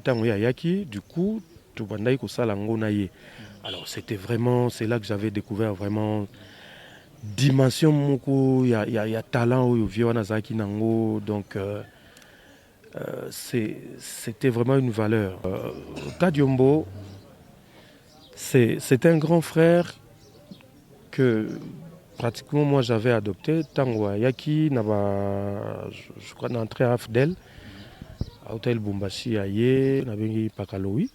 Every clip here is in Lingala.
tango ya yaki, du coup, tout bandai ko salango na ye. Alors c'était vraiment, c'est là que j'avais découvert vraiment dimension moko, il y a talent au vieux Nazaki nango, donc c'était vraiment une valeur. Kadiombo, c'est un grand frère que pratiquement moi j'avais adopté. Tango Yaki, je crois d'entrer à Afdel, à Hôtel Bumbashi Aye, Nabengi Pakaloui.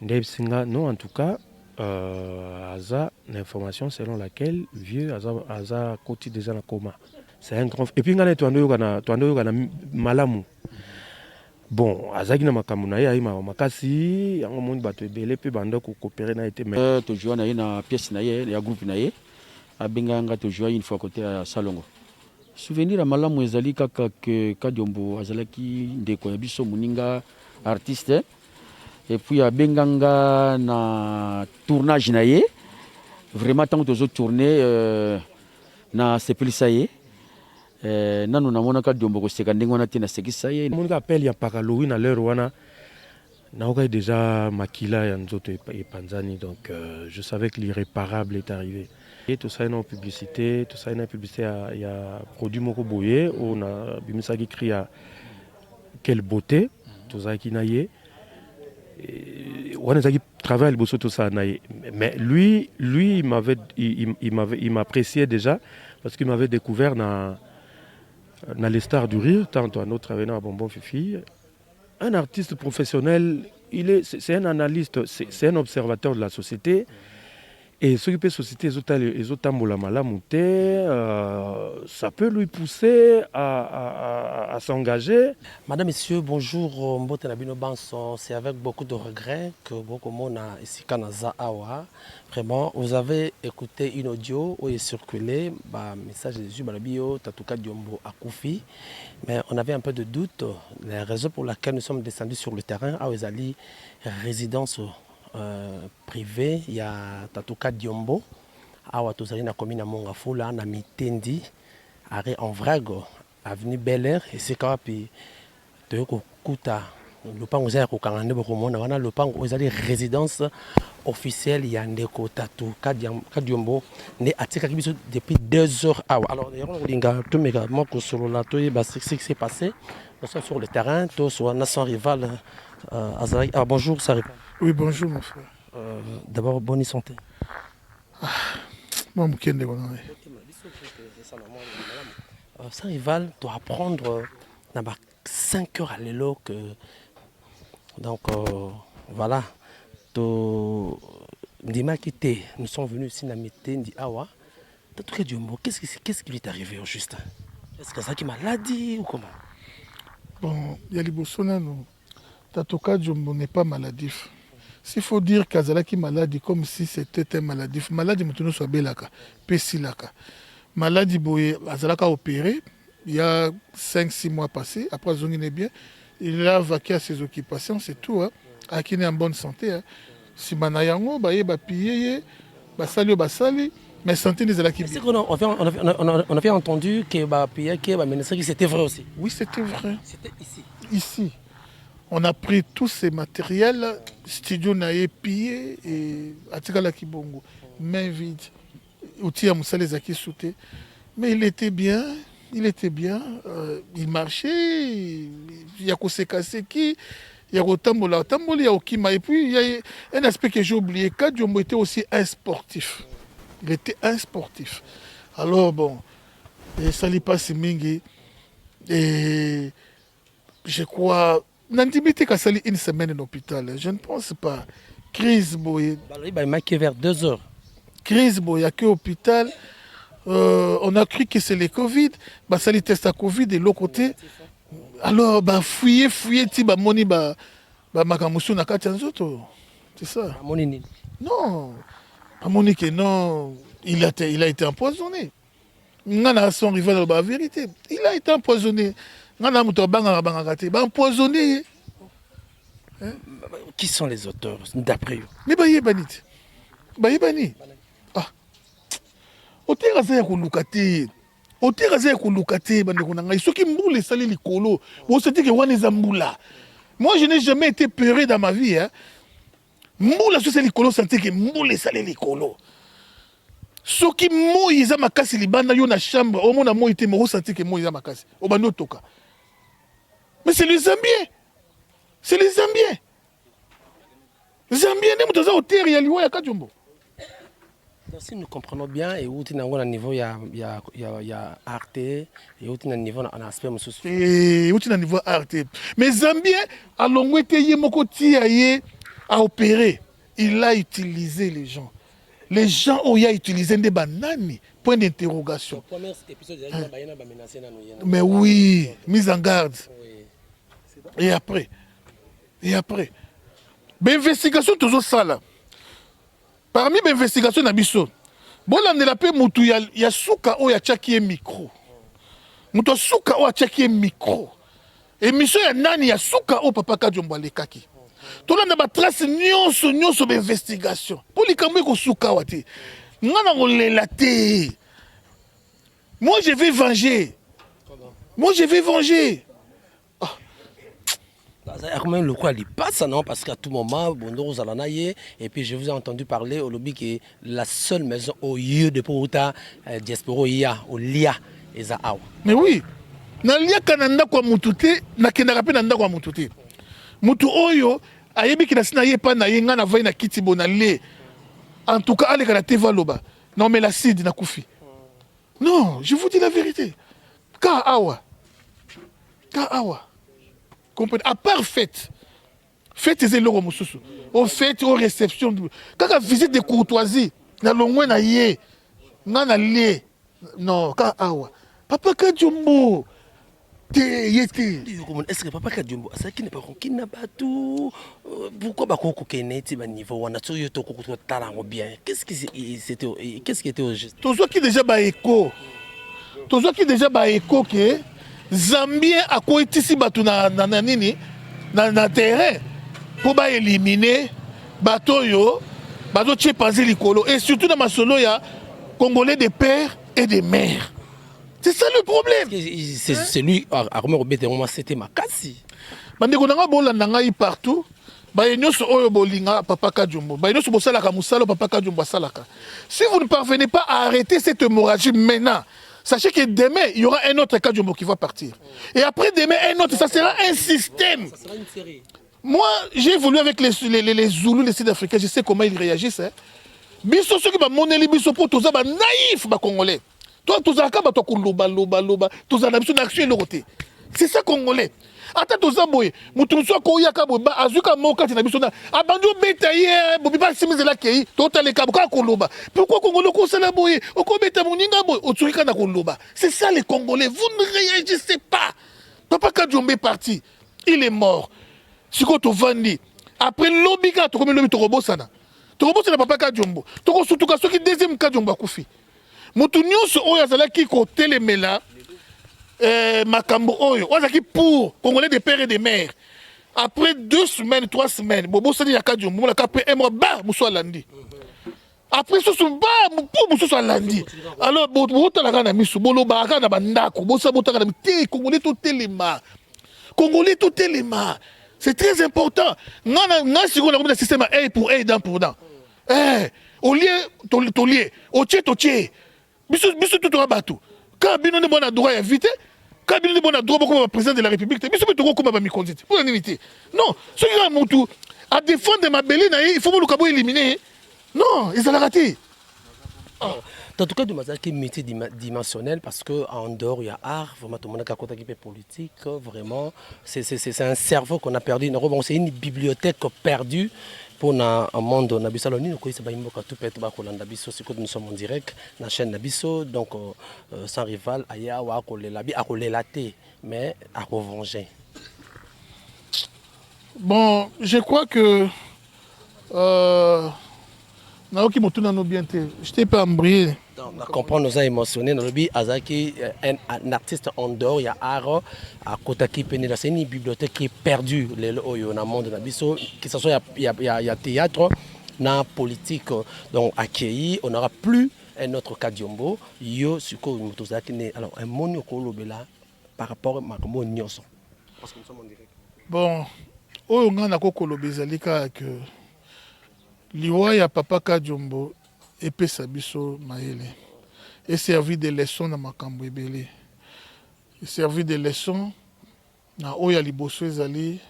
Non, en tout cas, Aza, l'information selon laquelle vieux Aza Koti déjà na coma. C'est un grand. Et puis, il y a Malamu. Bon, Azaki na makamuna ya ima makasi, yango moni bato ebele pe banda ko coopérer na été mais to joua na ye na pièce na ye ya groupe na ye abenganga to joua une fois côté à Salongo. Souvenir à malamu ezali kaka que Kadiombo azalaki ndeko ya biso muninga artiste et puis abenganga na tournage na ye vraiment tant que tozo tourner na sepelisa ye nanu namona Kadiombo ko seka ndenge wana te na sekisa ye mon appel ya Pakaloui na l'heure wana na déjà makila ya nzoto et panzani donc je savais que l'irréparable est arrivé. Et tout ça en publicité, tout ça en publicité il y a produit moko boye on a bimisa qui crie à quelle beauté tout ça qui naie on a qui travaille le tout ça naie mais lui il m'appréciait déjà parce qu'il m'avait découvert dans les stars du rire tantôt un autre travaillant à Bonbon Fifi. Un artiste professionnel, c'est un analyste, c'est un observateur de la société. Et ce qui peut société, ça peut lui pousser à s'engager. Madame, Messieurs, bonjour. C'est avec beaucoup de regrets que beaucoup de monde a ici Awa. Vraiment, vous avez écouté une audio où il est circulé, message de Jésus, Tatouka Diombo à Koufi. Mais on avait un peu de doute. Les raisons pour lesquelles nous sommes descendus sur le terrain, à Oezali, résidence privée, il y a Tatouka Diombo. À Ouatozali, na commune à Mongafula, na Mitendi, arrêt en Vrago, avenue Bel Air, et c'est quand même de Kuta. Le pan aux airs au Canada, le pan aux airs résidence officielle, il y a un déco tatou, Kadiombo, né à Tikakibiso depuis 2 heures. Alors, il y a tout mégalement que sur la toile, c'est ce qui s'est passé. Nous sommes sur le terrain, tous sur nation rival. Bonjour, ça répond. Oui, bonjour, mon frère. D'abord, bonne santé. Moi, je suis sans rival, tu dois apprendre 5 heures à l'éloque. Donc voilà. Nous sommes venus ici à Mitendi Awa. Qu'est-ce qui lui est arrivé au juste? Est-ce que c'est une maladie ou comment? Bon, il y a les Bossona, Tatouka Diombo n'est pas maladif. S'il faut dire qu'Azalaki maladie comme si c'était un maladif, maladie maintenant soit belaka, pessilaka. Maladie boye, Azalaka opéré, il y a 5-6 mois passés, après Zongi n'est bien, il a vaqué à ses occupations, c'est tout. Hein. À qui est en bonne santé. Hein. Si Manayango, bah pillé, basali, basali, mais santé des Azalaki. On avait entendu que c'était vrai aussi. Oui, c'était vrai. C'était ici. Ici. On a pris tous ces matériels, studio naé pillé et atikala kibongo, main vide. Outils à Moussa les aki sauté. Mais il était bien, il marchait, il y a Kosekaseki, il y a Rotambola, il y a Okima. Et puis il y a un aspect que j'ai oublié, Kadiombo était aussi un sportif. Il était un sportif. Alors bon, ça lui passe mingi. Et je crois. Nandimité qu'a sali une semaine en hôpital. Je ne pense pas. Crise boye. Il m'a vers 2 heures. Crise boye, il n'y a que hôpital. On a cru que c'est le Covid. Bah, ça les teste à Covid de l'autre côté. Alors, bah, fouiller, ti bah moni bah makamusu na katanzoto. C'est ça. Non. Pas moni que non. Il a été empoisonné. Ngana son rival la vérité. Il a été empoisonné. Empoisonné. Hein? Qui sont les auteurs d'après eux? Mais Bayebani. Ah. Oteraza ya kulukate. Oteraza ya kulukate bandeko nanga. Soki mbula sali likolo. Bo se dit que wana eza mbula. Moi, je n'ai jamais été peuré dans ma vie. Hein. Moula, c'est les colos, sentir que moula, c'est les colos. Ce qui Moïse a makasi libanda yo na chambre, au moins moi été mo sentir que Moïse a makasi. Au bano toka. Mais c'est les Zambiens. C'est les Zambiens. Les Zambiens nem toza hauteur ya liwa ya Kajombo. Donc, si nous comprenons bien, et où tu as un niveau, il y a Arte, et où tu as un niveau, en aspect social. Et où tu as un niveau Arte. Mais Zambien, à l'ongwete yemoko tiaye a opéré. Il a utilisé les gens. Les gens ont utilisé des bananes. Point d'interrogation. Mais oui, mise en garde. Et après. L'investigation toujours ça là. Parmi les investigations nabiso, bon là on a appelé mutu ya suka o ya tchaki micro. Mutu suka o ya tchaki micro. Émission ya nani ya suka o papa Kajombo lekaki. Tona na ba trace nyonso d'investigation. Pour likamwe ko suka wati. Ngana ngolela te. Moi je vais venger. Moi je vais venger. Le quoi il passe non parce qu'à tout moment Bondo Zalanaye et puis je vous ai entendu parler au lobby qui est la seule maison au lieu de Pouta diaspora ia au lia ezaawa. Mais oui. Na lia kananda kwa mutute na kenaka pe nanda kwa mutute. Mutu oyo ayebi ki na sina ye pa na ye ngana vai na kiti bonale. En tout cas, allez quand la loba. Non mais l'acide na koufi. Non, je vous dis la vérité. Ka awa. Comprenez? À part fête c'est l'euro mosusu. Au fête, aux réceptions. Quand la visite de courtoisie, na longwe na ye, na lié. Non, ka awa. Papa Kajombo. Est-ce que Papa Kajombo, ça qui n'est pas qui n'a pas tout. Pourquoi Bakoko Keneti niveau wana tsoyo to ko talango bien. Qu'est-ce qui était au juste? Tozo qui déjà ba écho. Que Zambien a koitisi batu na nini na terrain pour ba éliminer bato yo bato tchepanzi likolo et surtout dans ma solo ya congolais de pères et de mères. C'est ça le problème. C'est lui à Robert c'était makasi. Bandeko nanga bolanda ngai partout. Ba nyonso oyo bolinga Papa Kajombo. Ba nyonso bosalaka musalo Papa Kajombo salaka. Si vous ne parvenez pas à arrêter cette hémorragie maintenant, sachez que demain, il y aura un autre Kajombo qui va partir. Et après demain, un autre, ça sera un système. Ça sera une série. Moi, j'ai évolué avec les Zoulous, les Sud-Africains, je sais comment ils réagissent. Biso ceux qui va monnaie les biso pour tous ça naïf ba congolais. Toi tous aka ba to loba tous na biso d'action le côté. C'est ça congolais. Ata tous boye, mutu so ko yaka bo ba azuka moka na biso na abandu beta ye bobi ba simize la kei to tale ka ba koloba. Pourquoi congolais ko sala boye o ko beta moninga boye o tsurika na koloba. C'est ça les congolais, vous ne réagissez pas. Papa Kajombo est parti, il est mort. Siko to vandi. Après lobika to comme lobi to robosana. To robosana Papa Kajombo. To ko sutuka soki deuxième Kajombo akufi. Mutu nyonso oyo azalaki ko telemela makambo oyo ozaki pour congolais de pères et de mères. Après 2 semaines 3 semaines bobo sani ya Kajombo la après un mois ba muso alandi. Après ce ba pour muso alandi. Alors bo talaka na miso bolo ba ka na bandako bo sa botaka na te congolais to telema. Congolais to telema. C'est très important. Nga siko na système A pour A dent pour dent. Au lieu to lieu au tché biso tout bateau. Quand bino ne bona droit invité, quand bino ne bona droit comme président de la République, biso to comme ba mikondite. Pour l'unité. Non, ce qui a montu à défendre ma belle il faut le cabo éliminer. Non, ils ont raté. En tout cas, de mazaki multidimensionnel parce qu'en dehors, il y a art, vraiment tout le monde a côté politique, vraiment, c'est un cerveau qu'on a perdu. Bon, c'est une bibliothèque perdue pour un monde nabisaloni. Nous connaissons pas tout peut nabiso, c'est que nous sommes en direct dans la chaîne nabiso, donc sans rival, aya wa kolelabi, a kolelate, mais à revenger. Bon, je crois que Naoki Motuna no bien te. Je t'ai pas embrouillé. On comprend, nous a émotionné. Nous avons Azaki, un artiste en dehors, il y a art à Kotaki Penela. C'est une bibliothèque qui est perdue dans le monde. Que ce soit il y a théâtre, na politique, donc accueilli, on n'aura plus un autre Kajombo. Yo suko mutozaki ne. Alors un monio kolobela par rapport à Makomo Nyoso. Parce que nous sommes en direct. Bon, oyo nga na kokoloba ezali kaka ke liwa ya papa Kadiombo epesa biso mayele eservi de leçon na makambo ebele eservi de leçon na oyo ya liboso ezali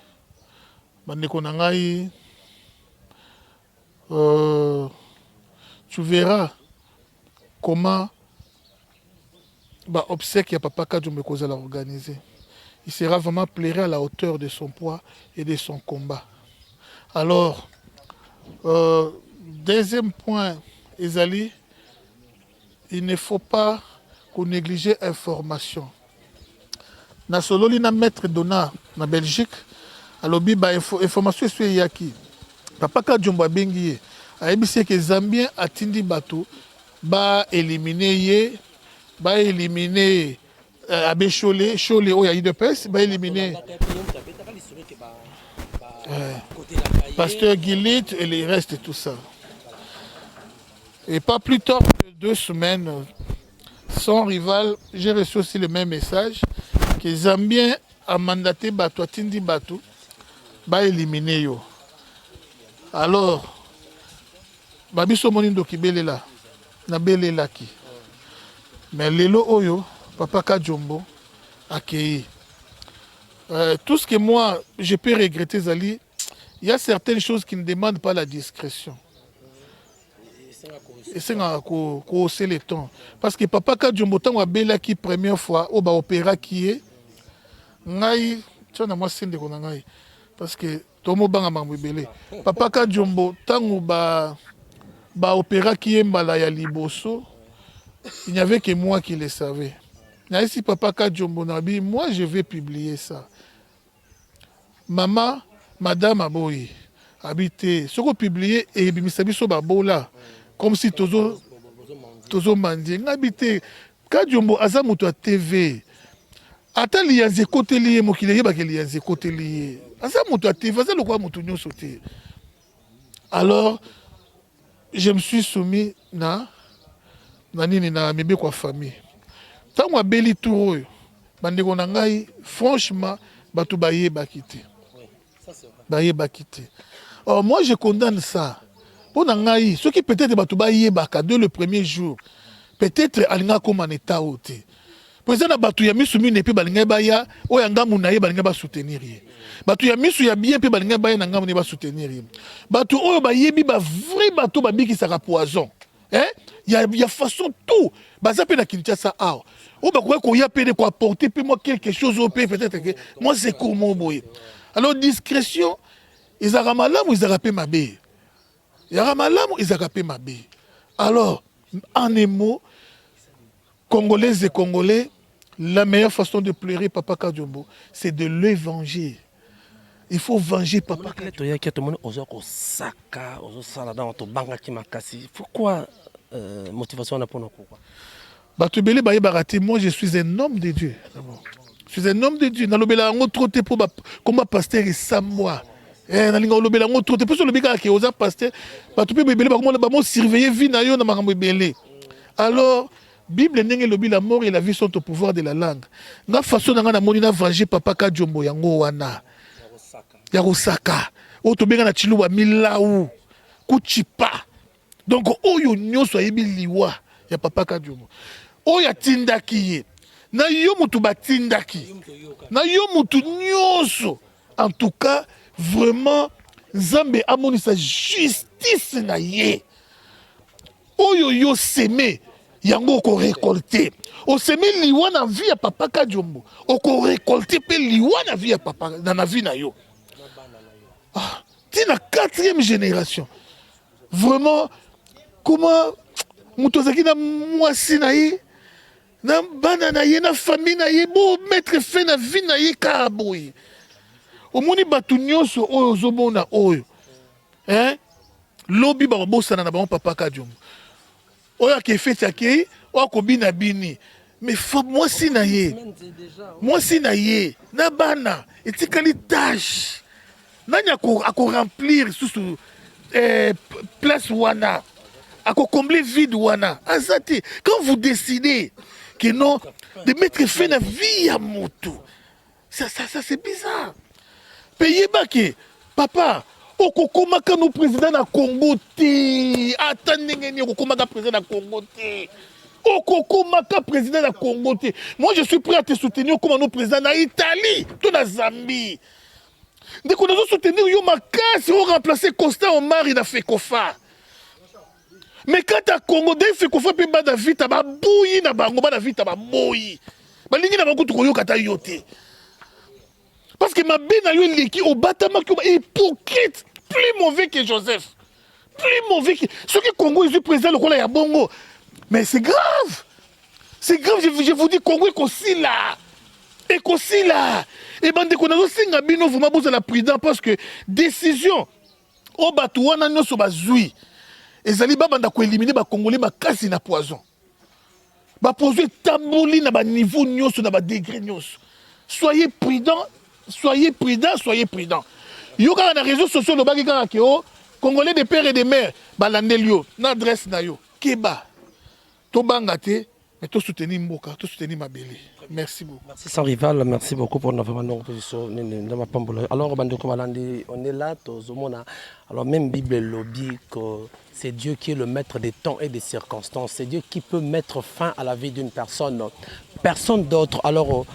bandeko na ngai tu verras comment obsèque ya papa Kadiombo ekozala organisé. Il sera vraiment plairé à la hauteur de son poids et de son combat. Alors, deuxième point, Ezali, il ne faut pas qu'on néglige l'information. Na sololi na maître Dona na Belgique, alobi ba information sur yaki. Papa Kadiombo abengi ye. Ayebisi ke Zambien atindi bato ba éliminer ye, ba éliminer Abbé Cholet au Yaï de Pes, va éliminer Pasteur Guilit et les restes et tout ça. Et pas plus tard que 2 semaines, son rival, j'ai reçu aussi le même message que Zambien a mandaté Bato, Tindi Bato, va éliminer yo. Alors, Babiso Monindo qui bele là, na bele là qui. Mais lelo oyo, Papa Kadiombo accueilli. Tout ce que moi, je peux regretter, Zali, il y a certaines choses qui ne demandent pas la discrétion. Et c'est hausser les tons. Parce que Papa Kadiombo, tant que qui première fois, au opéra qui est, ngai, tu as moi sinde ko ngai. Parce que tomo banga mambibele. Papa Kadiombo, tant que opéra qui est malaya liboso, il n'y avait que moi qui le savais. Si Papa Kadiombo Nabi, moi je vais publier ça. Maman, Madame Aboyi, habité, ce qu'on publie et Bimisabi Sobabola, comme si Tozo Mandi, habité, Kadiombo Azamuto à TV. Attends, il y a des côtés liés, moi qui les y a des côtés liés. Azamuto à TV, ça le quoi Moutounio sauté. Alors, je me suis soumis na mebe kwa famille. Tant que beli tour bandeko na ngai franchement bato baye bakité. Baye bakité. Or moi je condamne ça. Pour na ngai ceux qui peut-être bato baye baka dès le premier jour. Peut-être alinga comme en état hôté. Président na bato ya misu mi ne pe balinga baya o yanga munaye balinga ba soutenir ye. Bato ya misu ya bien pe balinga baya na ngam ne ba soutenir ye. Bato oyo bayebi ba vrai bato babiki saka poison. Hein? Il y a façon tout. Baza pe na Kinshasa ah. Ou ba ko ya pe de ko apporter pe moi quelque chose au pays peut-être que moi c'est comment boy. Alors discrétion, ils a ramalamu ils a pe mabe. Il a ramalamu ils a pe mabe. Alors en un mot Congolaises et Congolais, la meilleure façon de pleurer Papa Kadiombo, c'est de l'évangile. Il faut venger Papa Kadiombo. Pourquoi motivation pour nous? Moi, je suis un homme de Dieu. Je suis un homme de Dieu. Je suis trop pour combat pasteur et sans moi. Alors, Bible n'est la mort et la vie sont au pouvoir de la langue. La façon dont on a venger Papa Kadiombo yango wana. Yarosaka. Otobenga na chiluwa milaou. Kuchipa. Donc, oyo nyoso yebi liwa ya Papa Kadiombo. Oya tindaki ye. Na yo mutu batindaki. Na yo mutu nyoso. En tout cas, vraiment, Nzambe amoni sa justice na ye. Oyo yo seme. Yango ko récolter. O seme liwa na vie ya Papa Kadiombo. O ko récolter pe liwa na vie ya papa na vie na yo. Ah, c'est la 4e génération. Vraiment, comment Moutozaki na mwasi na ye, na bana na ye, na famille na ye, bo mettre fin na vie na ye karaboye. Omoni batu nyonso oyo zobona oyo. Hein? Lobi ba bosana na ba Papa Kadiombo. Oya ke fete akei, oya ko bina bini. Mais mwasi na ye. Mwasi na ye, na bana, etikali tâche. Nani ako remplir sous place wana, ako combler vide wana. Azati, quand vous décidez que non, de mettre fin à vie à moto, ça c'est bizarre. Payé baké. Papa, okokomaka no président na Congo te. Attendez, okokomaka président na Congo te. Okokomaka président na Congo te. Moi, je suis prêt à te soutenir comme un président na Italie, tout na Zambie. Dès qu'on a soutenir yo makasi, on remplacer Constant Omar il a fait kofa. Mais quand à Congo, dès fait kofa pe ba David ba bouyi na bango ba David ba boyi. Ba lingi na bango to koyo kata yote. Parce que ma bena yo leki au batama qui est hypocrite, plus mauvais que Joseph. Plus mauvais que ceux qui Congo ils sont président le ya bongo. Mais c'est grave. C'est grave, je vous dis Congo est aussi là. Et aussi là. Et ben, dès qu'on a aussi un bino, vous m'avez besoin de la prudence parce que décision, au batouana, nous sommes bazouis. Et Zaliba, banda ko éliminer, ba Congolais, ba kasi na poison. Ba poison tabouli na ba niveau nyos, na ba degré nyos. Soyez prudents, soyez prudents, soyez prudents. Yo, quand on a réseaux sociaux, le bagi quand on Congolais des pères et des mères, ba landelio, na adresse na yo, keba, to bangate. Mais tout soutenir Mboka, tout soutenir Mabélé. Merci beaucoup. Merci sans rival, merci beaucoup pour notre position. Alors, on est là, alors même Bible lobby que c'est Dieu qui est le maître des temps et des circonstances. C'est Dieu qui peut mettre fin à la vie d'une personne. Personne d'autre. Alors,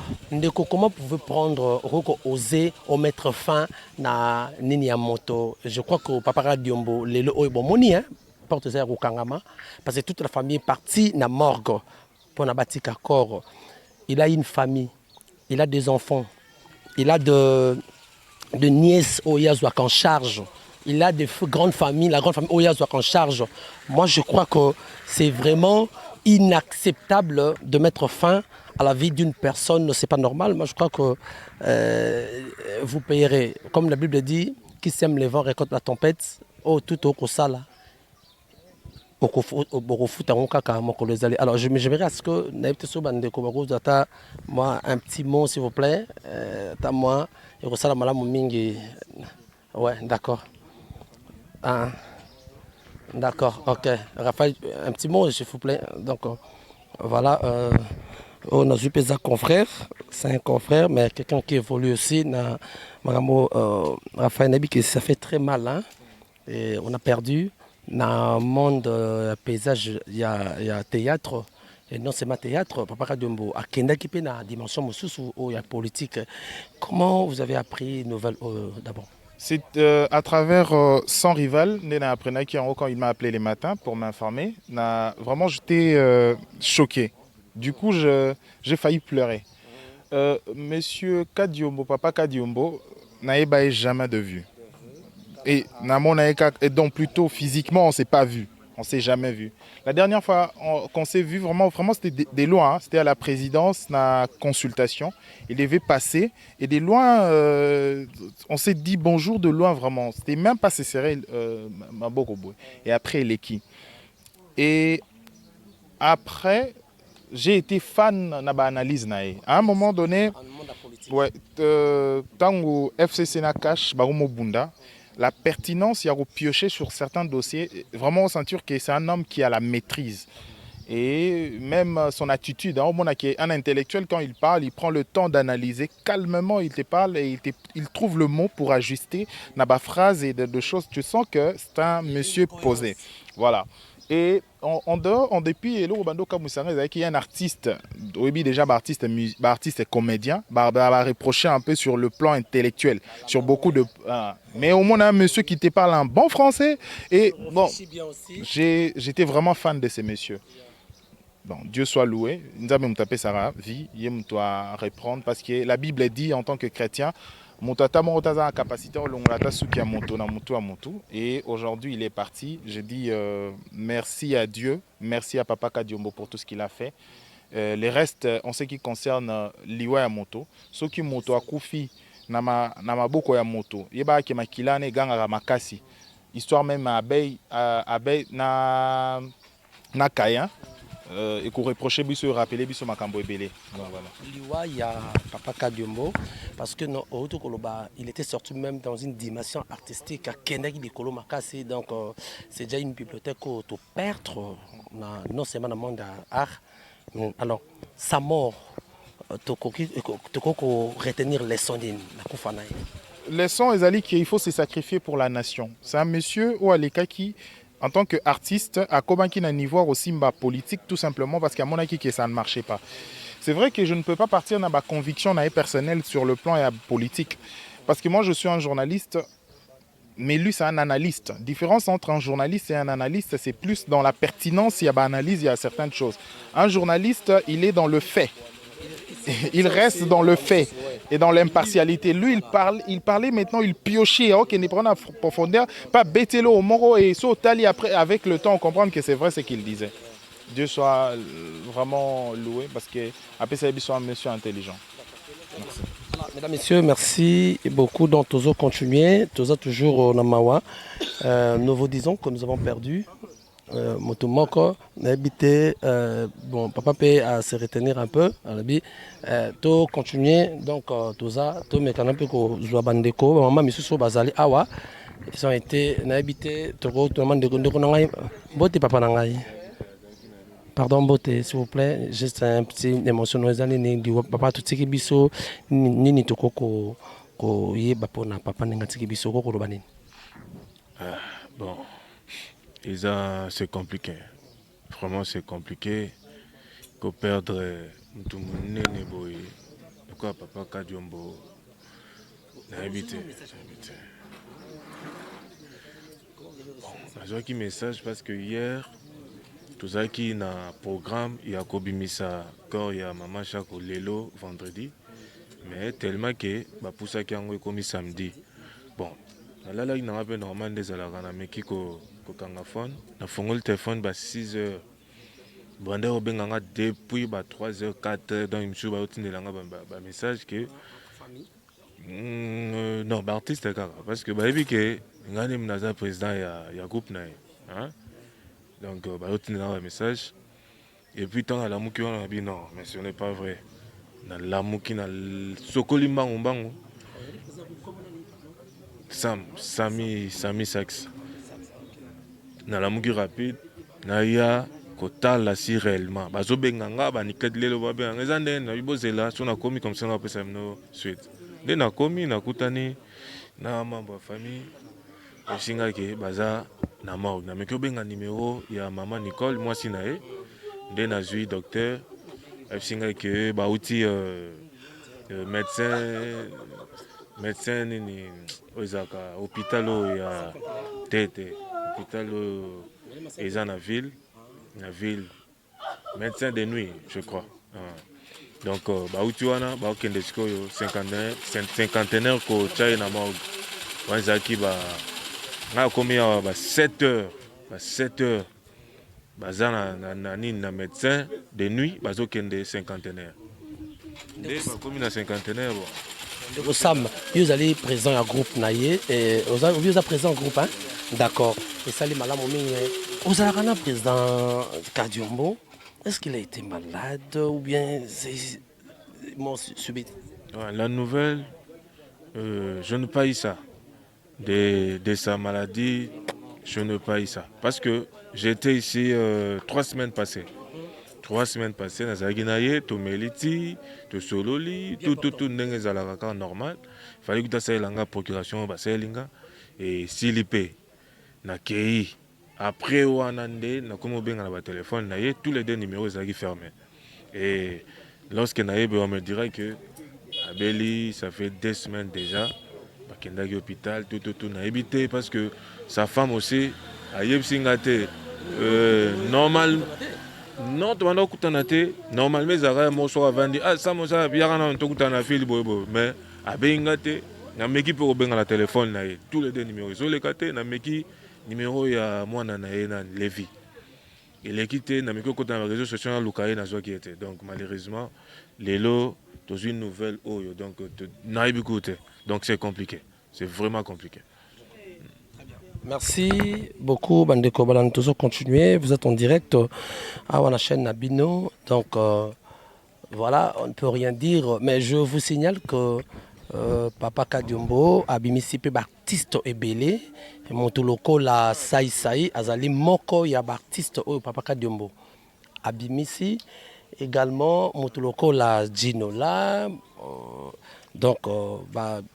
comment pouvez-vous prendre, oser, mettre fin à Niniamoto? Je crois que Papa Diombo, les Oibomoni, porte au Kangama, parce que toute la famille est partie na morgue. Pour Nabatika corps, il a une famille, il a des enfants, il a de nièces Oyazouak en charge, il a des grandes familles, la grande famille Oyazouak en charge. Moi, je crois que c'est vraiment inacceptable de mettre fin à la vie d'une personne, c'est pas normal. Moi, je crois que vous payerez, comme la Bible dit, qui sème les vents récolte la tempête, oh tout au Kosala. Alors je verrai à ce que moi un petit mot s'il vous plaît. Moi ouais d'accord. Ah, d'accord, ok. Raphaël, un petit mot s'il vous plaît. Donc voilà, on a eu un confrère, c'est un confrère, mais quelqu'un qui évolue aussi. Raphaël Nabi, ça fait très mal, hein? Et on a perdu. Dans le monde paysage, il y a théâtre, et non seulement théâtre, Papa Kadumbo, à Kenda qui peut dans la dimension où il y a politique. Comment vous avez appris une nouvelle d'abord? C'est à travers Sans Rival, quand il m'a appelé les matins pour m'informer. Vraiment, j'étais choqué. Du coup, j'ai failli pleurer. Monsieur Kadiombo, Papa Kadiombo, n'a jamais de vue. Et donc plutôt physiquement, on ne s'est pas vu. On ne s'est jamais vu. La dernière fois qu'on s'est vu, vraiment c'était des loin. Hein. C'était à la présidence, la consultation. Il devait passer. Et des loin, on s'est dit bonjour de loin, vraiment. C'était même pas serré, et après, il est qui. Et après, j'ai été fan de l'analyse. À un moment donné, tango FCC na cash, Barumo Bunda. La pertinence, il y a pioché sur certains dossiers. Vraiment, on sentit que c'est un homme qui a la maîtrise. Et même son attitude, hein, un intellectuel, quand il parle, il prend le temps d'analyser calmement, il te parle et il trouve le mot pour ajuster la phrase et de choses. Tu sens que c'est un monsieur posé. Voilà. Et en dehors, en dépit, il y a un artiste, déjà artiste et comédien, va reprocher un peu sur le plan intellectuel, sur beaucoup de... mais au moins, un monsieur qui te parle un bon français. Et bon, j'étais vraiment fan de ces messieurs. Bon, Dieu soit loué. Nous avons tapé sa vie, il doit reprendre, parce que la Bible dit en tant que chrétien, et aujourd'hui il est parti. Je dis merci à Dieu, merci à Papa Kadiombo pour tout ce qu'il a fait. Les restes en ce qui concerne Liwa ya moto, ce qui moto a koufi na maboko ya moto, yeba ke makilane ganga makasi. Histoire même à na Kaya. Et qu'on reprochait biso rappeler biso makambo ebele. Donc voilà. Liwa il y a Papa Kadiombo parce que il était sorti même dans une dimension artistique à Kenaki de Kolo Makasi, donc c'est déjà une bibliothèque au perdre non seulement dans le monde art. Alors sa mort toko retenir les sonines la kufanaï. les sons ezali qu'il faut se sacrifier pour la nation. C'est un monsieur ou Aleka qui, en tant qu'artiste, a commencé à niveau aussi politique, tout simplement parce qu'à mon avis, que ça ne marchait pas. C'est vrai que je ne peux pas partir dans ma conviction personnelle sur le plan politique. Parce que moi, je suis un journaliste, mais lui, c'est un analyste. La différence entre un journaliste et un analyste, c'est plus dans la pertinence, il y a l'analyse, il y a certaines choses. Un journaliste, il est dans le fait. Il reste dans le fait et dans l'impartialité. Lui, il parlait maintenant, il piochait, ok, il prend en profondeur, pas bêter au moro et sauter après, avec le temps, comprendre que c'est vrai ce qu'il disait. Dieu soit vraiment loué parce que après ça, il soit un monsieur intelligent. Merci. Mesdames, Messieurs, merci beaucoup. Donc, toujours continuer, toujours au Namawa. Nous vous disons que nous avons perdu Motomoko, habité, bon, papa peut se retenir un peu, to continuer, donc tout ça, to mekana peu ko zwa bandeko, maman misusu bazali awa, ils ont été habité, to go to mande gondo ngai, bote papa ngai. Pardon bote, s'il vous plaît, juste un petit émotion ezali ni di papa tutiki biso nini to ko yeba pona papa ninga tiki biso ko lo banini. Bon. C'est compliqué. Vraiment, c'est compliqué. Que perdre tout le monde. Pourquoi papa Kadiombo n'a habité. Bon, j'ai un message parce que hier, tout ça qui a un programme, il y a Kobimisa, quand il y a Maman Chako Lelo vendredi. Mais tellement que, pour ça qui a commis samedi. Bon, là, il n'y a pas normal des alarmes, mais qui Kokangafone, na fongol téléphone 6 heures. Brandé obenganga depuis 3 heures 4 heures dans une chose ba message que non artiste parce que baby que ngani mnaza président ya groupe na hein donc ba un message et puis tant la muki on a dit non mais ce n'est pas vrai na la muki na sokoli mbango Sami Sax na la mugi rapide na ya kotala si réellement bazo benganga ba niket lelo ba benga ezande na bibozela so na komi comme ça na pesa mno suite de na komi na kutani na membre famille singa ke baza na morgue na meko benga numéro ya maman Nicole moi si na e de na zui docteur singa ke ba outil médecin nini ozaka hôpital ya tete hôpital eza na ville médecin de nuit je crois donc bauti wana baokende sikoyo cinquantenaire ko chai na morgue wanzaki nga komi awa 7 heures baza na nini na médecin de nuit bazokende cinquantenaire nde bakomi na cinquantenaire bon Sam, vous allez présent à groupe naïe et vous allez présent au groupe hein? D'accord. Et ça les malades vous allez un président Kadiombo. Est-ce qu'il a été malade ou bien c'est subit? La nouvelle, je ne pas eu ça de sa maladie. Je ne pas eu ça parce que j'étais ici 3 semaines passées. 3 semaines passées, na zaginaye, to meliti, to sololi, tout ndenge zalaka normal. Il fallait que ça langa procuration baselinga et silipé na kei. Après wanande na komo benga na téléphone na ye, tous les deux numéros zagi fermés. Et lorsque naye on me dirait que Abeli ça fait 2 semaines déjà, bakendaki hôpital tout na habité parce que sa femme aussi a yebsingate normal. Non, tu vas pas écouter. Normalement, les arrêts, moi, soit vendu. Ah, ça, moi, ça, bien, on te écoute en fil, mais à Bengate, na meki pour benga la téléphone, tous les deux numéros. Sur les quatre, na meki numéro ya moi na Lévi. Il est quitté, na meki côté dans les réseaux sociaux, Lukaï na qui était. Donc malheureusement, les lots, dans une nouvelle oyo, donc na écouté. Donc c'est compliqué. C'est vraiment compliqué. Merci beaucoup, Bandeko Balan. Toujours continuer. Vous êtes en direct à la chaîne Nabino. Donc voilà, on ne peut rien dire. Mais je vous signale que Papa Kadiombo a bimisipé Baptiste Ebele. Montoloko la Saï Azali Moko ya Baptiste Papa Kadiombo. Abimisi également Montoloko la Ginola. Donc,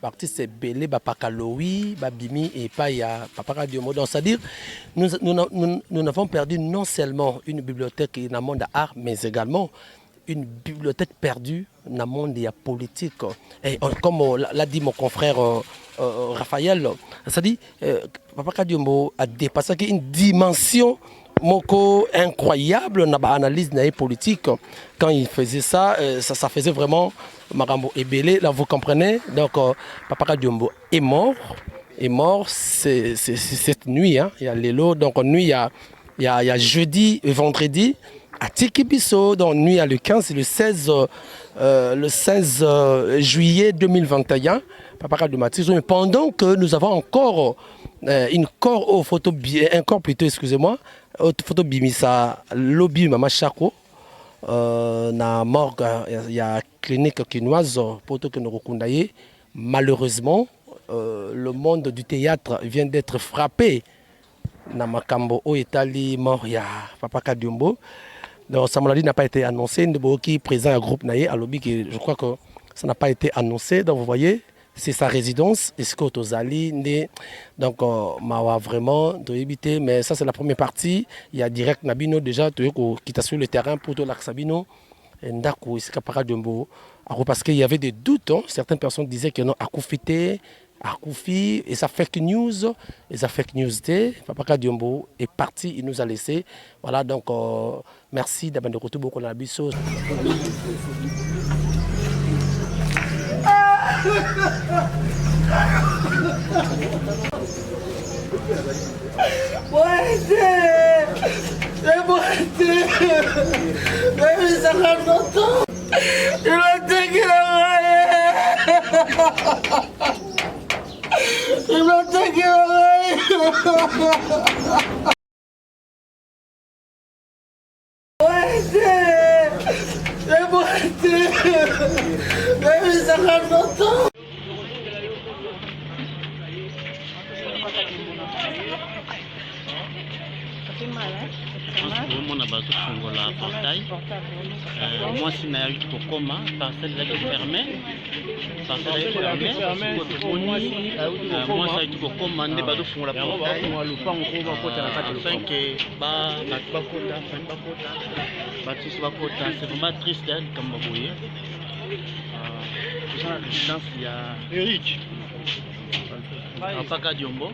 artiste belé, Pakaloui, Bimi et Paya, Papa Diomo. Donc, c'est-à-dire, nous avons perdu non seulement une bibliothèque dans le monde de l'art, mais également une bibliothèque perdue dans le monde de la politique. Et comme l'a dit mon confrère Raphaël, c'est-à-dire, Papa Diomo a dépassé une dimension incroyable dans l'analyse politique. Quand il faisait ça, ça faisait vraiment Marambo Ebele. Là, vous comprenez. Donc, Papa Diombo est mort cette nuit. Hein. Il y a l'élo. Donc, nuit, il y a jeudi et vendredi. À Tikibiso, donc nuit, il y a le 15 et le 16 juillet 2021. Papa Diombo. Mais pendant que nous avons encore un corps plutôt, excusez-moi, photo bimisa lobby Mama Chako na morgue il y a clinique quinoise pour que nous reconnaissions. Malheureusement le monde du théâtre vient d'être frappé na makambo o etali mort ya Papa Kadiombo. Donc sa maladie n'a pas été annoncée, qui présent un groupe naïe à lobby je crois que ça n'a pas été annoncé. Donc vous voyez, c'est sa résidence, Escot aux Ali. Donc, m'a vraiment évité. Mais ça, c'est la première partie. Il y a direct Nabino déjà qui est sur le terrain pour tout l'Axabino. Parce qu'il y avait des doutes. Hein. Certaines personnes disaient que non, Akoufi, et ça fake news. Et ça fake news. Papa Diombo est parti, il nous a laissé. Voilà, donc, merci d'avoir de retour beaucoup dans la biso. On a bateau pour la portail. Moi, si n'a eu pour comment, parcelle là qui fermée, parcelle là qui fermée. Moi, ça a eu pour commander bateau pour la portail. Afin que c'est vraiment triste comme vous voyez. Pour ça, la résidence, il y a Eric. Papa Diombo.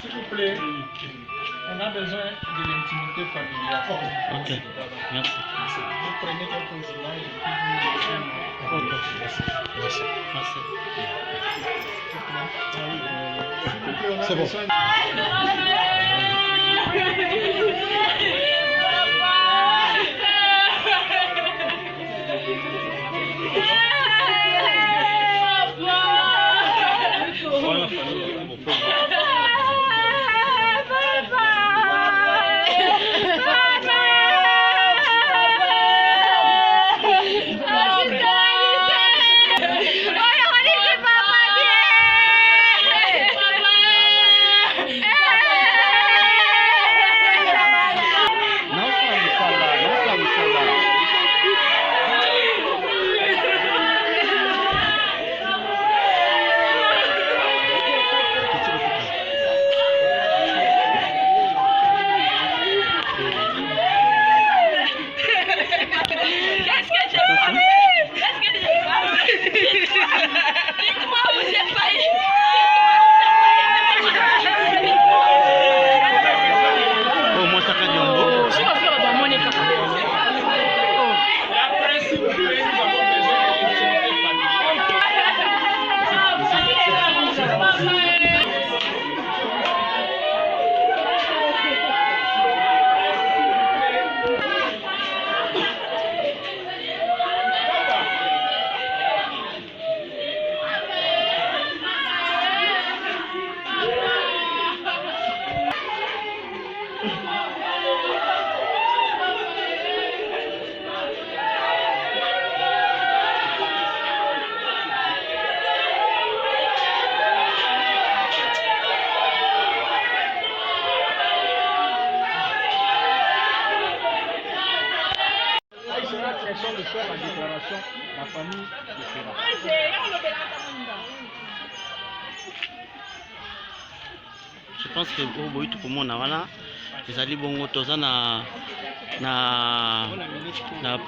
S'il vous plaît, on a besoin de l'intimité familiale. Ok, merci. Vous prenez quelques images et puis vous Ok, merci. C'est bon. déclaration, la famille le fera. Je pense que au tout comme on a voilà, les alliés bongo toza na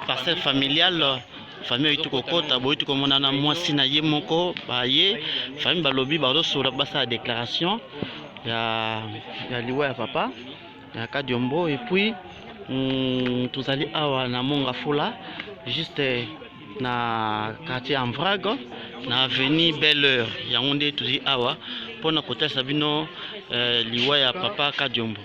parcelle familiale. Famille tout kokota boy tout comme on a na mwasi na ye moko ba ye famille balobi ba so la basa déclaration ya liwa ya papa ya Kadiombo et puis tous allés awa na monga fula juste na quartier en vrague na avenue Belle Heure ya onde tous awa pona kota sabino liwa ya papa Kadiombo.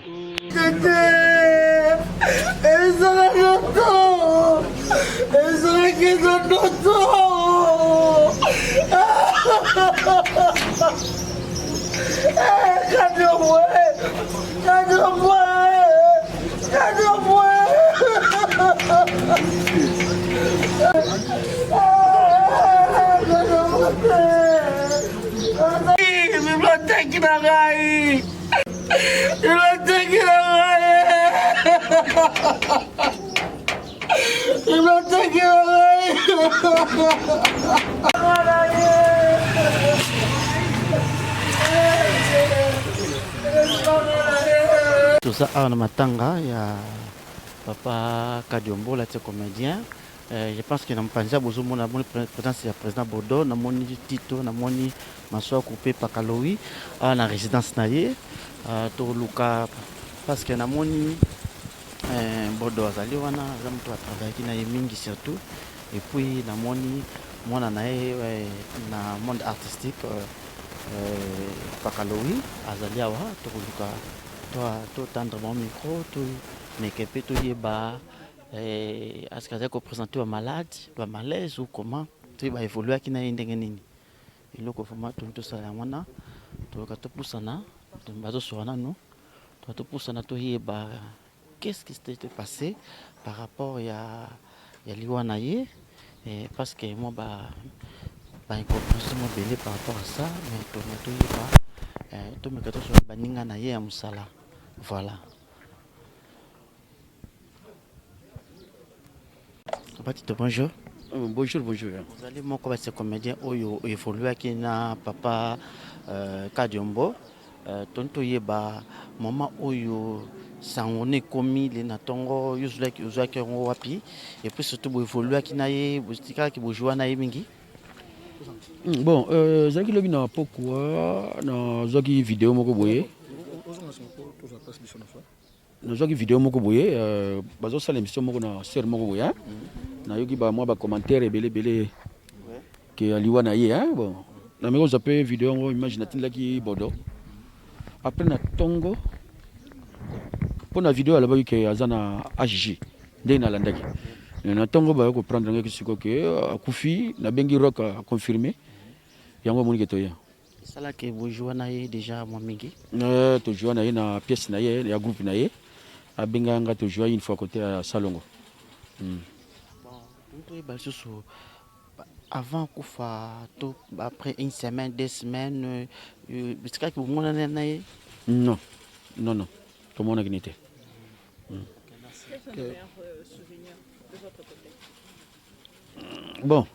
Tout ça à matanga ya papa Kadiombo là c'est comédien. Je pense que dans Panja bozo mona bonne présence ya président Bodo na moni Tito na moni maso coupé Pakalowi à la résidence naie to luka parce que na moni Bodo azali wana zamu to travailler ki na mingi surtout et puis na moni mona nae na monde artistique Pakalowi azali awa to luka to tendre mon micro to mekepe to yeba est-ce que vous présentez un malade, un malaise ou comment tu vas évoluer qui n'a rien nini et le format tout ça là wana to ka to pusana to bazo soana no to pusana to yeba qu'est-ce qui s'est passé par rapport ya liwana ye parce que moi ba incompréhension mo belé par rapport à ça mais to yeba to me ka to so baninga na ye ya musala voilà. Bonjour. Bonjour. Vous allez mon comédien oyo évolué qui na papa Kadiombo. Tonto yeba maman oyo sangone komi le natongo yuzaki wapi et puis surtout évolué qui na ye bustika ki bojua na ye mingi. Bon, zaki lobi na pokwa na zaki vidéo moko boye. Na zaki vidéo moko boye bazo sala émission moko na ser moko boye. Na yoki ba moi ba commentaire belé que aliwa na ye bon na meko zape vidéo ngo imaginative la ki Bodo après na tongo pour na vidéo là ba que azana AJJ ndé na landaki na tongo ba ko prendre ngaki siko que akufi na bengi rock a confirmer yango moni ke to ya sala ke bo joua na ye déjà moi mingi to joua na ye na pièce na ye ya groupe na ye a benga nga to joua une fois côté à Salongo. Avant après une semaine, 2 semaines, non, tout le monde a gagné. Bon,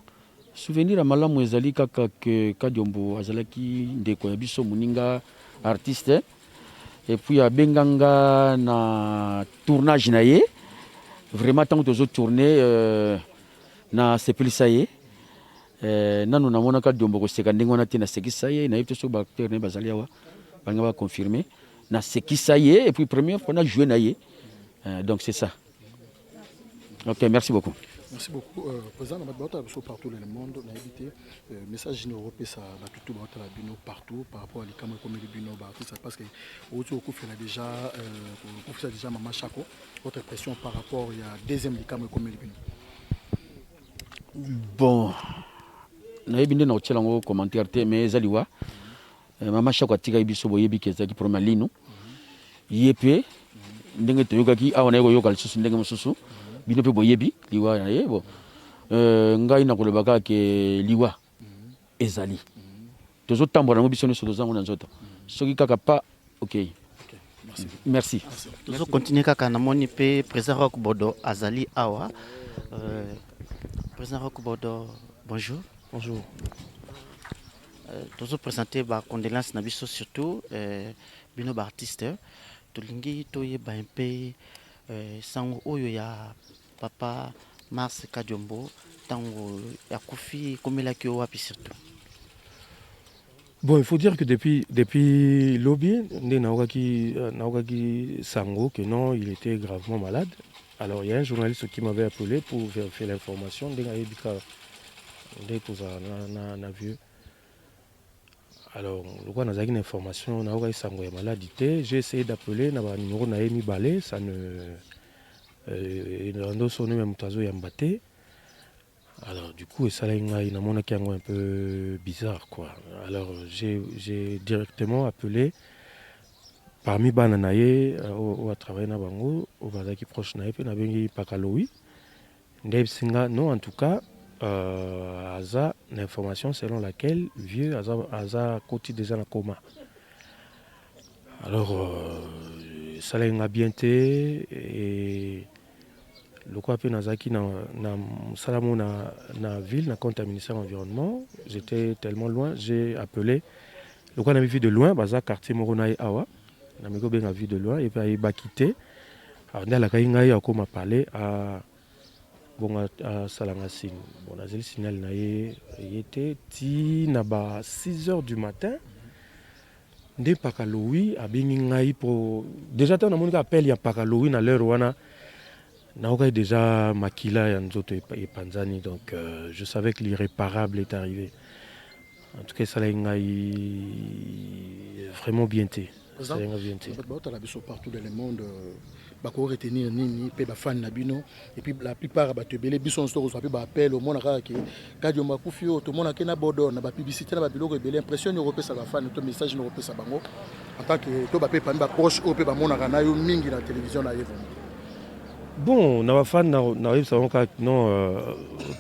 souvenir à malamu ezali kaka que Kadiombo azalaki ndeko ya biso muninga artiste et puis a benganga na tournage na ye vraiment tant que les tourner na sepelisa ye nanu namona Kadiombo ko seka ndenge wana te na sekisa ye na yebite so ba acteur ne bazali awa banga ba confirmer na sekisa ye et puis première fois na jouer na ye donc c'est ça. OK, merci beaucoup. Merci beaucoup. Président, partout dans le monde, on a évité message généraux ça tout partout par rapport à l'ICAM comme le bino parce que autour déjà déjà maman Chako votre impression par rapport il y a deuxième l'ICAM comme le bino. Bon, na ebinde na otela ngo commentaire te mais zaliwa maman Chako atika ibiso boyebi kezaki premier lino yepe ndenge toyokaki awa na yoka lisusu ndenge mosusu bino pe boyebi liwa na ye bon ngai na kolobaka ke liwa ezali tozo tambola ngo biso ne soto zango na nzoto soki kaka pa OK. Merci. Tozo continuer kaka na moni pe président Rock Bodo azali awa Président Rokubodo, bonjour. Bonjour. Nous présenter ma condoléance na biso surtout bino ba artiste tolingi toyeba un peu sango oyo ya papa Mars Kadiombo tango ya kufi komelaki wapi surtout. Bon, il faut dire que depuis lobby, Naogaki Sango, que non, il était gravement malade. Alors il y a un journaliste qui m'avait appelé pour vérifier l'information. Alors, le roi n'a une information, Naogaki Sango est malade. J'ai essayé d'appeler, n'a pas numéro Naemi Balé, ça ne. Alors du coup, ça il y a un peu bizarre quoi. Alors j'ai directement appelé parmi Bananaye au travail na bango au bazaki proche na epe na bengi pakaloui. Non en tout cas aza l'information selon laquelle vieux aza côté déjà na coma. Alors ça l'a bien été et le quoi pe nazaki na salamo na ville na compte ministère de l'environnement, j'étais tellement loin, j'ai appelé le quoi na vu de loin baza quartier Moronaï awa na miko ben vu de loin et puis il ba quitté alors ndala ka ngai akoma parler à bon à Salangasine bon nazeli signal na était ti na ba 6h du matin nde pakaloui abingi ngai pour déjà tant na monika appel ya pakaloui na l'heure wana Naoga déjà makila ya nzoto et panzani donc je savais que l'irréparable est arrivé. En tout cas ça l'a vraiment bien été. Ça l'a bien été. Partout dans le monde, bako retenir nini pe ba fan na bino et puis la plupart ba tebele biso on se ba appel au monde ka kadio makufio to mona kena bodo na ba publicité na ba biloko ebele impression européen ça ba fan to message européen ça bango en tant que to ba pe pa ba proche au pe ba mona na yo mingi na télévision na yevo. Bon,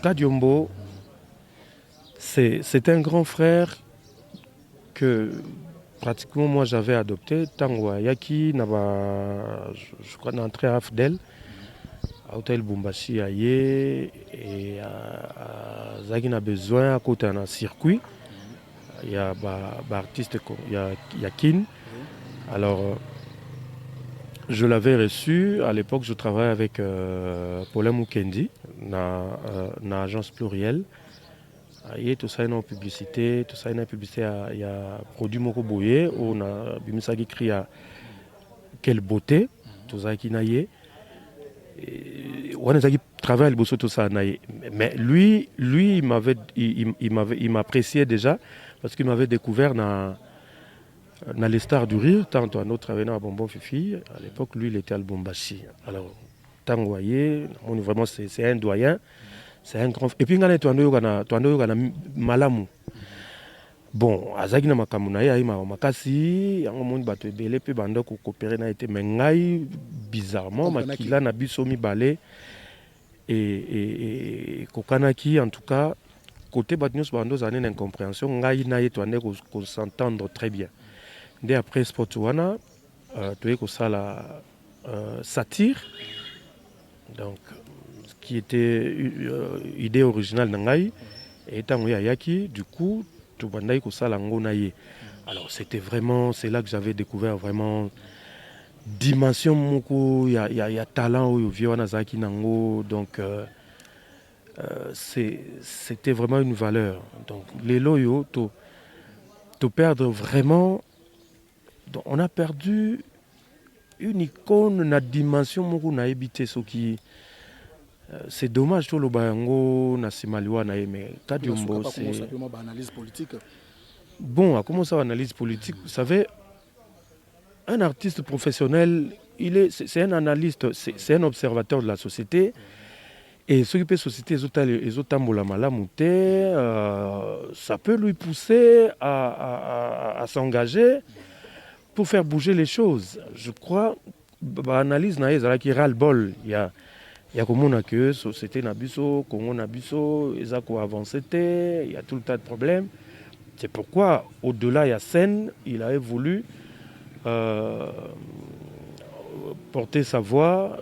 Kadiombo, c'est un grand frère que pratiquement moi j'avais adopté. Tango Yaki, je crois, d'entrée à Afdel, à Hôtel Bumbashi Aye, et à Zagina besoin à côté d'un circuit. Il y a des artistes, il y a Kin. Alors, je l'avais reçu, à l'époque je travaillais avec Paulin Mukendi, dans l'agence plurielle. Et tout ça, il y a une publicité, il y a produit Moko Boye, on a écrit à quelle beauté, tout ça qui naïe. On a travaillé tout ça naïe. Mais lui il m'appréciait déjà parce qu'il m'avait découvert dans les stars du rire, tant un autre travaillait à Bonbon Fifi, à l'époque lui il était à Lubumbashi. Alors, Tangoye, vraiment c'est un doyen, c'est un grand. Et puis il y a un malamu. Bon, azaki na makamuna ya ima makasi, yango moni bato ebele pe bando ko coopérer na été mais ngai bizarrement makila na biso mi balé et kokanaki en tout cas côté batnyos bando zané d'incompréhension ngai na yeto ane ko s'entendre très bien. Dès après Sportwana, tu es ça la satire, donc qui était idée originale d'Angaï, et étant Yaki, du coup, tout bandaï ça la ngonaye. Alors c'était vraiment, c'est là que j'avais découvert vraiment dimension moko, il y a talent au Viona Zaki Nango, donc c'était vraiment une valeur. Donc les loyaux, tu perdre vraiment. Donc, on a perdu une icône, une dimension moko na habité ce qui c'est dommage tout le bayango na simaliwa na mais Kadiombo c'est analyse politique. Bon, à commencer à analyse politique, vous savez un artiste professionnel, c'est un analyste, c'est un observateur de la société. Et ce qui peut société les autres ça peut lui pousser à s'engager pour faire bouger les choses. Je crois, analyse naïe, qui ras-le-bol. Il y a comme que société nabiso, Congo nabiso, ils ont avancé, il y a tout le tas de problèmes. C'est pourquoi, au-delà, il y a scène, il avait voulu porter sa voix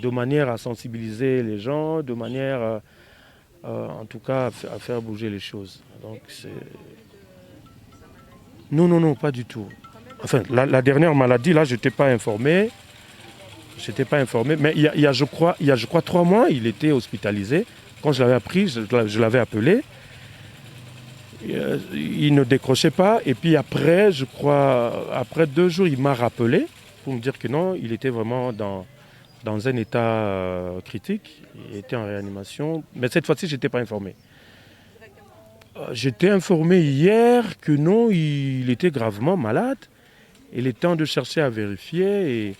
de manière à sensibiliser les gens, de manière en tout cas à faire bouger les choses. Donc c'est... Non, pas du tout. Enfin, la dernière maladie, là, je n'étais pas informé. Mais il y a, je crois, 3 mois, il était hospitalisé. Quand je l'avais appris, je l'avais appelé. Il ne décrochait pas. Et puis après, je crois, après 2 jours, il m'a rappelé pour me dire que non, il était vraiment dans un état critique. Il était en réanimation. Mais cette fois-ci, je n'étais pas informé. J'étais informé hier que non, il était gravement malade. Il est temps de chercher à vérifier et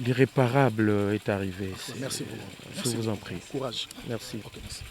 l'irréparable est arrivé. Merci beaucoup. Je vous en prie. Courage. Merci. Okay, merci.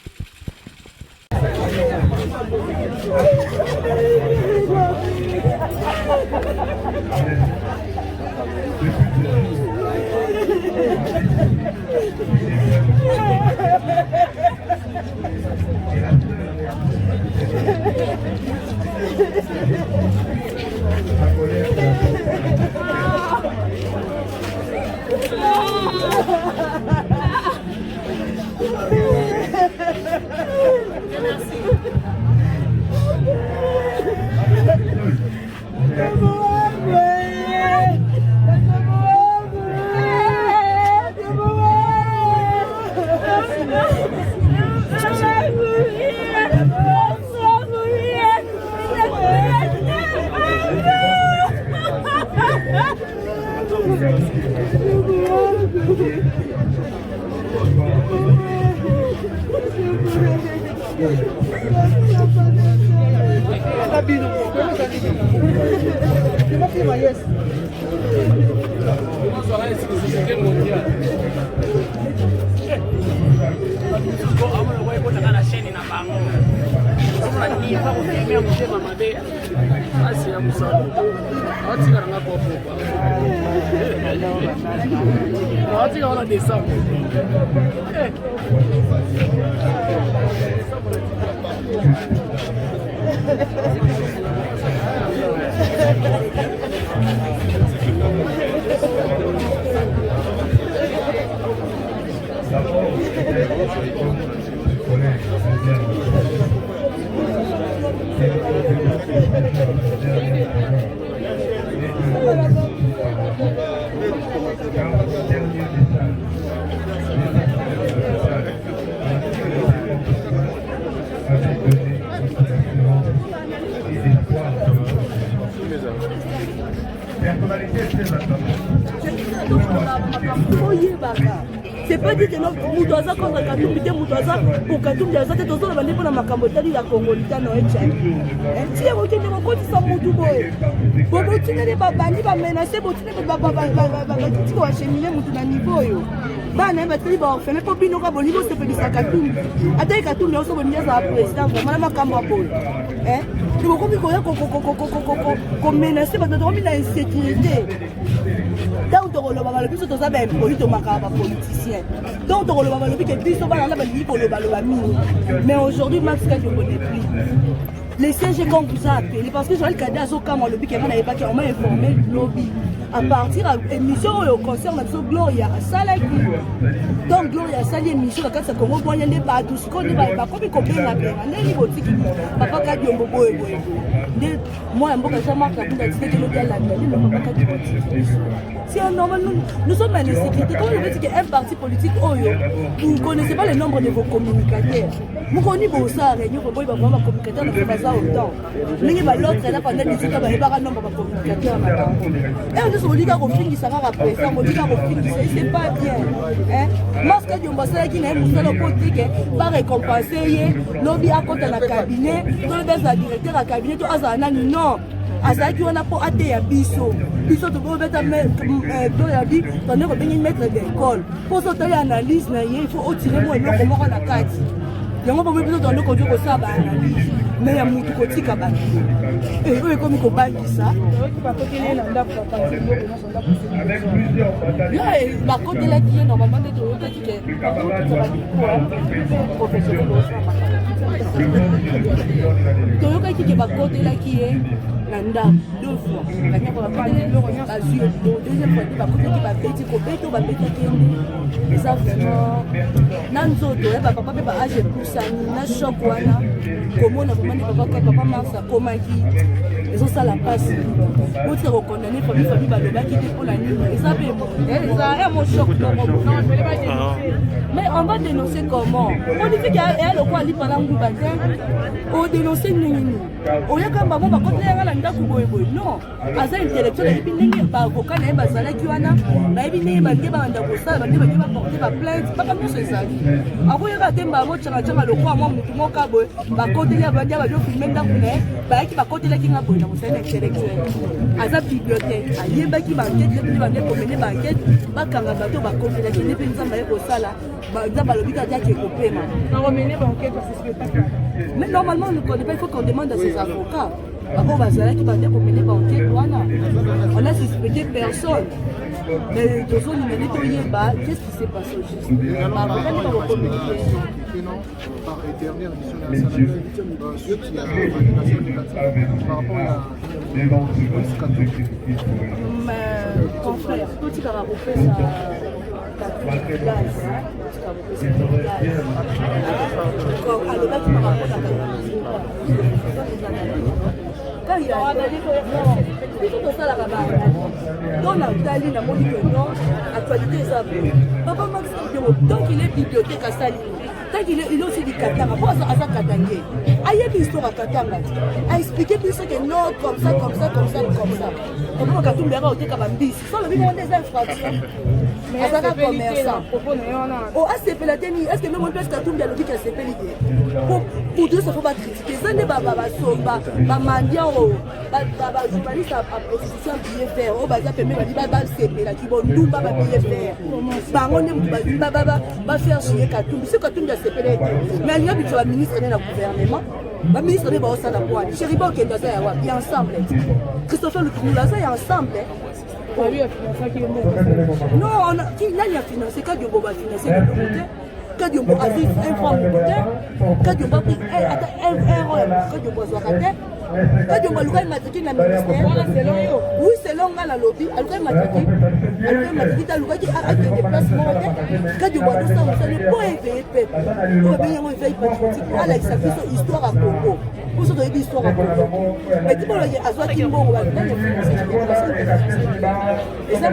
C'est pas dit que notre Moutaza contre Katumbi, Moutaza pour Katumbi, ça c'est toujours la bande pour la Macambotali, la Congolita, no Tchad. Si vous tenez mon côté, ça m'a tout beau. Pour vous tenir les babani, va menacer, vous tenez les babani, va cheminer mon niveau. Bana bateli ba ofene po bino ka boni bo se pelisa Katumbi. Ata Katumbi oso bonia za president vraiment makambo apolo. Tu ko komi ko ya ko menacer ba to na insécurité. Donc to lo ba le biso to za ba impolite makaba politicien. Donc to lo ba le biso biso ba la ba li ko lo ba mini. Mais aujourd'hui Max Kadiobo n'est plus. Les CG qu'on vous a appelé parce que Joël Kadé a zo comme le bic n'avait pas qu'on m'a informé lobby à partir de émission au concert de Gloria Salaki. Donc Gloria Salaki émission quand ça Congo boyan des ba tout ce qu'on est ba comme copain la paix les boutique papa Kadiobo boy moi mboka ça marque la dit que le gars la le papa Kadiobo. Si on normal nous sommes en sécurité quand on dit que un parti politique oyo vous connaissez pas le nombre de vos communicateurs. Vous connaissez vos ça réunion pour boy ba vraiment communicateur autant. Mais l'autre là pendant 18 ans, il va nombre de communicateurs. Et on dit que le film qui sera après ça, on dit que le film c'est pas bien. Parce que Diombo ça qui n'est pas le politique va récompenser lobby à côté de la cabinet, dans le directeur de la cabinet tout azana non. Azaki on a pas até ya biso. Biso to go beta do ya bi, on est revenu mettre d'école. Pour ça tu analyse na il faut tirer moi le comment on la carte. Yango ba biso to ndoko jo ko sa ba analyse. Mais ya mutu ko tika ba. Et comme ko bangisa, ba kokele na ndako pa parti yo ko so ndako. Là ba côté là qui est normalement de to qui est professionnel au sein. Toyoka qui ba côté là qui est Nanda, 2 fois. Deuxième fois, et ça vraiment, Nanzoto, papa, âge plus na choc, comment on a vraiment papa, Marsa, comment ils ont ça la passe. Vous êtes recondamné, famille, qui était pour la nuit. Et ça fait mon choc. Mais on va dénoncer comment? On dit qu'il y a le quoi, il parle en on dénonce nous. On y a quand même pas contre les gens qui non. À ça intellectuel, il n'y a pas avocat, il n'y a pas salaire qui wana, il n'y a pas de bande pour ça, il n'y a pas porter la plainte. Pas comme c'est ça. Après il y a des mamans qui ont le quoi, moi, mon cabo, va côté la bande, va filmer dans le nez, bah qui va côté la qui n'a pas de c'est intellectuel. À sa bibliothèque, il y a qui va enquête, qui va mener banquette, va quand la bateau va côté la qui n'est pas une femme pour ça là. Mais normalement, on ne connaît pas, il faut qu'on demande à ses avocats. On va dire qu'il va dire qu'on mener banquette, on a suspecté personne. Mais de son numéro, qu'est-ce qui s'est passé au juste? Par éternel, ceux qui a par rapport à ton frère, tout ce qui va refaire ça. Quand il a papa Maxime, tant qu'il est bibliothèque à Saline, tant qu'il est aussi du Katanga, pourquoi ça a Katangé? Il y a une histoire à Katanga, a expliqué plus que non, comme ça. Comment Katum verra au Tekabambis, sans le vivre des infractions. Mais c'est un commerçant. Oh, ACP la tenue, est-ce que même on peut Katum bien le dit qu'ACP l'idée? Pour tout ça, il faut pas critiquer. Ça n'est pas Somba, Mandia, journaliste à opposition bien faire. Oh, bah, ça permet de dire, bah, CP la qui vont nous, bah, bien faire. Par contre, va faire chier Katum. C'est Katum de CP la mais il y a un ministre de la gouvernement. Le ministre de la Santé, Chériba Okendasa, il y a ensemble. Christopher Lutumulaza est ensemble. Non, qui n'a financé, quand Diombo va financer le côté, quand Diombo a fait un franc de côté, quand Diombo a pris un rôle, quand Diombo a fait quand Diombo a matriculé dans le ministère, oui, c'est long à la lobby, elle a matriculé dans le qui a des déplacements, quand Diombo a fait ça, on ne peut pas éveiller, on va bien éveiller patriotique, on a une histoire à Congo. Pour ça, il y a une histoire à Congo. Mais tu peux le dire, à soi qui est bon, on va financer. Et ça,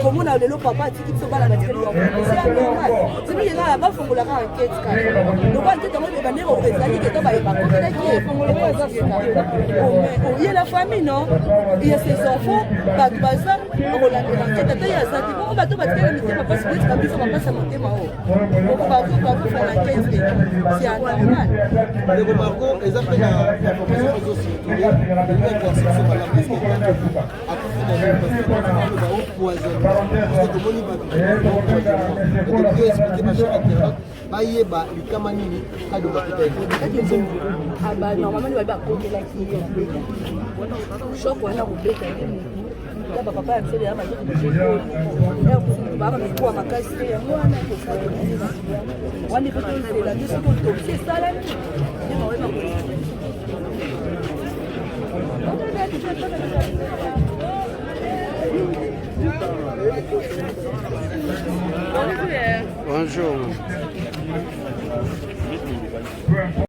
comme on a le papa qui se bat la matière, c'est normal. C'est lui qui est là, il faut qu'on la enquête. Donc, enquête, on va venir au Rézali, qui est dans il y a la famille, non? Il y a ses enfants, Bagbaza, on va l'enquête, il y a ça. On va tout battre, mais papa, c'est que tu vas pas se monter ma-haut. On va faire l'enquête, c'est anormal. Le Margot, les après la formation réseaux circulés, le mec a sorti par la presse qui est normalement il va pas côté là qui choc on a roulé là papa a fait là ma baba me kwa makasi ya mwana wani kwa la ndio c'est ça là Bonjour.